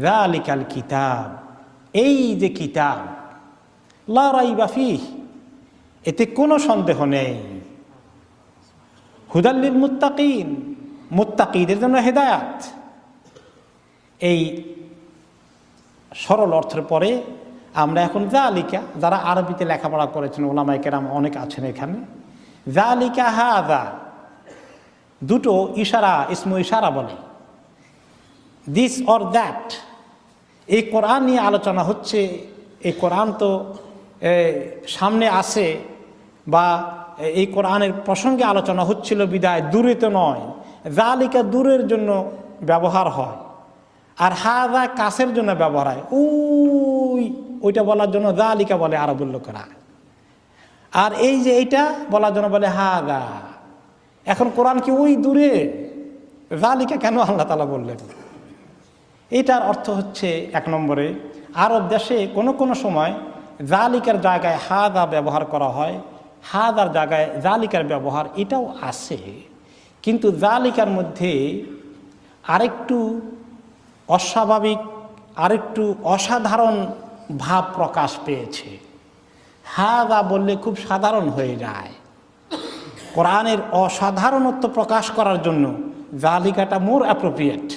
যালিকাল কিতাব, এই যে কিতাব, লা রাইবা ফীহ, এতে কোনো সন্দেহ নেই। হুদাল লিল মুত্তাকিন, মুত্তাকিদের জন্য হেদায়াত। এই সরল অর্থের পরে আমরা এখন যালিকা, যারা আরবিতে লেখাপড়া করেছেন ওলামায়ে কেরাম অনেক আছেন এখানে, যালিকা হাযা, দুটো ইশারা, ইসমু ইশারা বলে, দিস অর দ্যাট। এই কোরআন নিয়ে আলোচনা হচ্ছে, এই কোরআন তো সামনে আসে, বা এই কোরআনের প্রসঙ্গে আলোচনা হচ্ছিল বিদায় দূরে তো নয়। যালিকা দূরের জন্য ব্যবহার হয়, আর হাযা কাছের জন্য ব্যবহার হয়। ওইটা বলার জন্য যালিকা বলে আরবুল লোকেরা, আর এই যে এইটা বলার জন্য বলে হাযা। এখন কোরআন কি ওই দূরে? যালিকা কেন আল্লাহ তাআলা বললেন? এটার অর্থ হচ্ছে, এক নম্বরে আরব দেশে কোনো কোনো সময় যালিকার জায়গায় হাযা ব্যবহার করা হয়, হাযার জায়গায় যালিকার ব্যবহার এটাও আছে, কিন্তু যালিকার মধ্যে আরেকটু অস্বাভাবিক, আরেকটু অসাধারণ ভাব প্রকাশ পেয়েছে। হাযা বললে খুব সাধারণ হয়ে যায়। কোরআনের অসাধারণত্ব প্রকাশ করার জন্য যালিকাটা মোর অ্যাপ্রোপ্রিয়েট।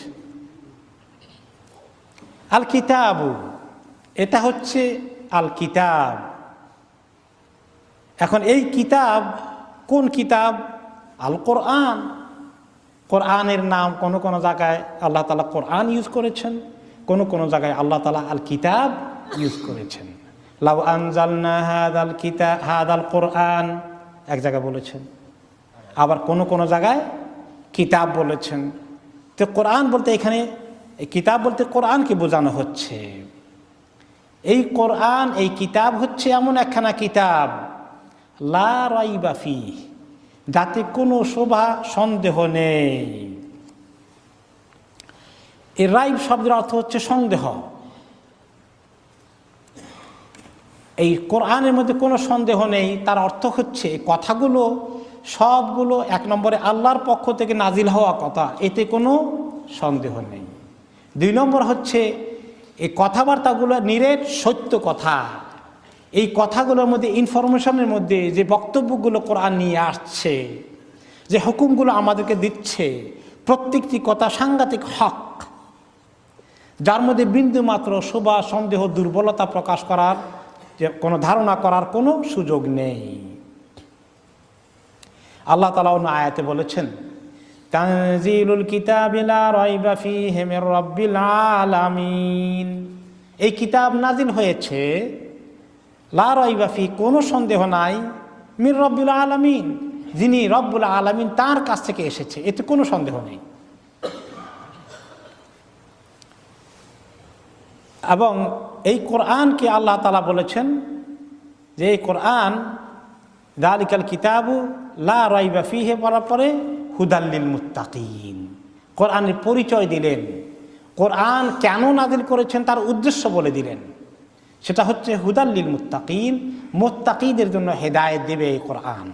আল কিতাবু, এটা হচ্ছে আল কিতাব। এখন এই কিতাব কোন কিতাব? আল কোরআন। কোরআনের নাম কোনো কোনো জায়গায় আল্লাহ তাআলা কোরআন ইউজ করেছেন, কোনো কোনো জায়গায় আল্লাহ তাআলা আল কিতাব ইউজ করেছেন। লাউ আনজালনা হাদাল কোরআন এক জায়গায় বলেছেন, আবার কোনো কোনো জায়গায় কিতাব বলেছেন। তো কোরআন বলতে এখানে কিতাব বলতে কোরআনকে বোঝানো হচ্ছে। এই কোরআন, এই কিতাব হচ্ছে এমন একখানা কিতাব, লা রাইবা ফীহ, যাতে কোনো শোভা সন্দেহ নেই। এই রাইব শব্দের অর্থ হচ্ছে সন্দেহ। এই কোরআনের মধ্যে কোনো সন্দেহ নেই, তার অর্থ হচ্ছে কথাগুলো সবগুলো এক নম্বরে আল্লাহর পক্ষ থেকে নাজিল হওয়া কথা, এতে কোনো সন্দেহ নেই। দুই নম্বর হচ্ছে এই কথাবার্তাগুলো নিরেট সত্য কথা। এই কথাগুলোর মধ্যে, ইনফরমেশনের মধ্যে যে বক্তব্যগুলো কোরআন নিয়ে আসছে, যে হুকুমগুলো আমাদেরকে দিচ্ছে, প্রত্যেকটি কথা সাংঘাতিক হক, যার মধ্যে বিন্দু মাত্র শোভা, সন্দেহ, দুর্বলতা প্রকাশ করার, যে কোনো ধারণা করার কোনো সুযোগ নেই। আল্লাহ তাআলা অন্য আয়াতে বলেছেন, তানজিলুল কিতাবি লা রাইবা ফীহি মির রাব্বিল আলামিন। এই কিতাব নাজিল হয়েছে, লা রাইবা ফীহি, কোনো সন্দেহ নাই, মির রাব্বিল আলামিন, যিনি রব্বুল আলামিন তার কাছ থেকে এসেছে, এতে কোনো সন্দেহ নেই। এবং এই কোরআনকে আল্লাহ তাআলা বলেছেন যে এই কোরআন, যালিকাল কিতাবু লা রাইবা ফীহি বলার পরে হুদাল লিল মুত্তাকিন, কোরআনের পরিচয় দিলেন। কোরআন কেন নাজিল করেছেন তার উদ্দেশ্য বলে দিলেন, সেটা হচ্ছে হুদাল লিল মুত্তাকিন, মুত্তাকিদের জন্য হেদায়েত দেবে এই কোরআন।